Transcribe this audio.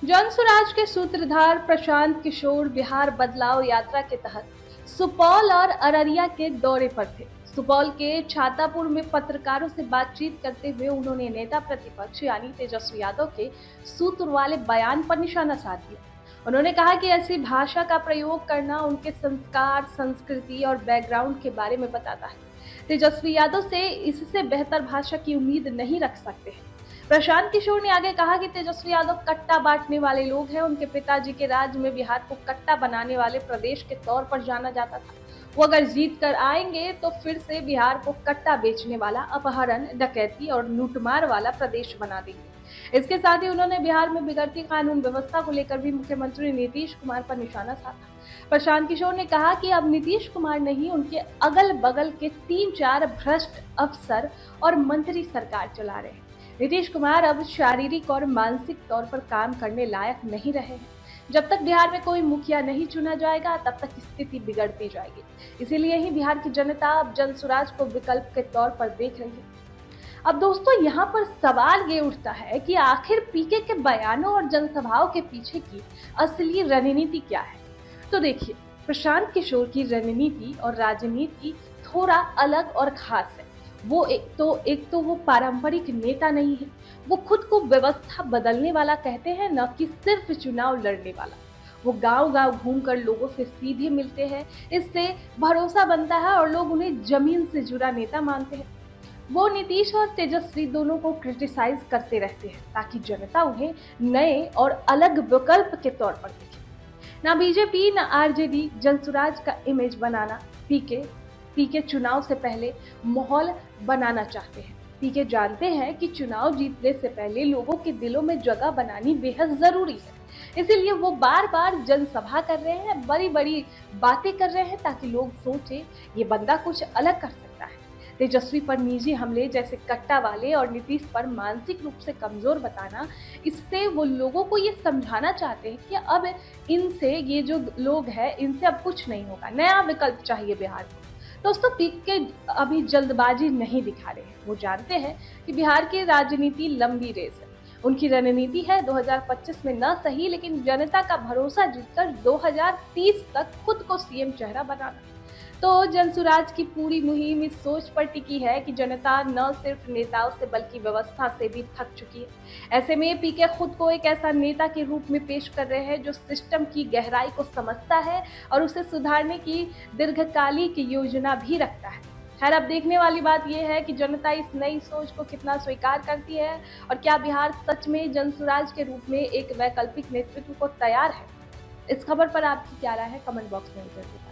जनसुराज के सूत्रधार प्रशांत किशोर बिहार बदलाव यात्रा के तहत सुपौल और अररिया के दौरे पर थे। सुपौल के छातापुर में पत्रकारों से बातचीत करते हुए उन्होंने नेता प्रतिपक्ष यानी तेजस्वी यादव के सूत्र वाले बयान पर निशाना साध दिया। उन्होंने कहा कि ऐसी भाषा का प्रयोग करना उनके संस्कार, संस्कृति और बैकग्राउंड के बारे में बताता है। तेजस्वी यादव से इससे बेहतर भाषा की उम्मीद नहीं रख सकते हैं। प्रशांत किशोर ने आगे कहा कि तेजस्वी यादव कट्टा बांटने वाले लोग हैं। उनके पिताजी के राज में बिहार को कट्टा बनाने वाले प्रदेश के तौर पर जाना जाता था। वो अगर जीत कर आएंगे तो फिर से बिहार को कट्टा बेचने वाला, अपहरण, डकैती और लूटमार वाला प्रदेश बना देंगे। इसके साथ ही उन्होंने बिहार में बिगड़ती कानून व्यवस्था को लेकर भी मुख्यमंत्री नीतीश कुमार पर निशाना साधा। प्रशांत किशोर ने कहा कि अब नीतीश कुमार नहीं, उनके अगल बगल के 3-4 भ्रष्ट अफसर और मंत्री सरकार चला रहे हैं। नीतीश कुमार अब शारीरिक और मानसिक तौर पर काम करने लायक नहीं रहे हैं। जब तक बिहार में कोई मुखिया नहीं चुना जाएगा तब तक स्थिति बिगड़ती जाएगी। इसीलिए ही बिहार की जनता अब जनसुराज को विकल्प के तौर पर देख रही है। अब दोस्तों, यहाँ पर सवाल ये उठता है कि आखिर पीके के बयानों और जनसभाओं के पीछे की असली रणनीति क्या है। तो देखिए, प्रशांत किशोर की रणनीति और राजनीति थोड़ा अलग और खास है। वो एक तो वो पारंपरिक नेता नहीं है। वो खुद को व्यवस्था बदलने वाला कहते हैं, न कि सिर्फ चुनाव लड़ने वाला। वो गांव-गांव घूमकर लोगों से सीधे मिलते हैं। इससे भरोसा बनता है और लोग उन्हें जमीन से जुड़ा नेता मानते हैं। वो नीतीश और तेजस्वी दोनों को क्रिटिसाइज करते रहते हैं ताकि जनता उन्हें नए और अलग विकल्प के तौर पर देखे। ना बीजेपी ना आरजेडी जनसुराज का इमेज बनाना पीके चुनाव से पहले माहौल बनाना चाहते हैं। पीके जानते हैं कि चुनाव जीतने से पहले लोगों के दिलों में जगह बनानी बेहद जरूरी है। इसीलिए वो बार-बार जनसभा कर रहे हैं, बड़ी-बड़ी बातें कर रहे हैं ताकि लोग सोचे ये बंदा कुछ अलग कर सकता है। तेजस्वी पर निजी हमले जैसे कट्टा वाले और नीतीश पर मानसिक रूप से कमजोर बताना, इससे वो लोगों को ये समझाना चाहते हैं कि अब इनसे, ये जो लोग हैं, इनसे अब कुछ नहीं होगा, नया विकल्प चाहिए बिहार को। दोस्तों, पीके अभी जल्दबाजी नहीं दिखा रहे हैं। वो जानते हैं कि बिहार की राजनीति लंबी रेस है। उनकी रणनीति है 2025 में न सही लेकिन जनता का भरोसा जीतकर 2030 तक खुद को सीएम चेहरा बनाना। तो जनसुराज की पूरी मुहिम इस सोच पर टिकी है कि जनता न सिर्फ नेताओं से बल्कि व्यवस्था से भी थक चुकी है। ऐसे में पीके खुद को एक ऐसा नेता के रूप में पेश कर रहे हैं जो सिस्टम की गहराई को समझता है और उसे सुधारने की दीर्घकालिक योजना भी रखता है। खैर, अब देखने वाली बात यह है कि जनता इस नई सोच को कितना स्वीकार करती है और क्या बिहार सच में जनसुराज के रूप में एक वैकल्पिक नेतृत्व को तैयार है। इस खबर पर आपकी क्या राय है, कमेंट बॉक्स में जरूर बताएं।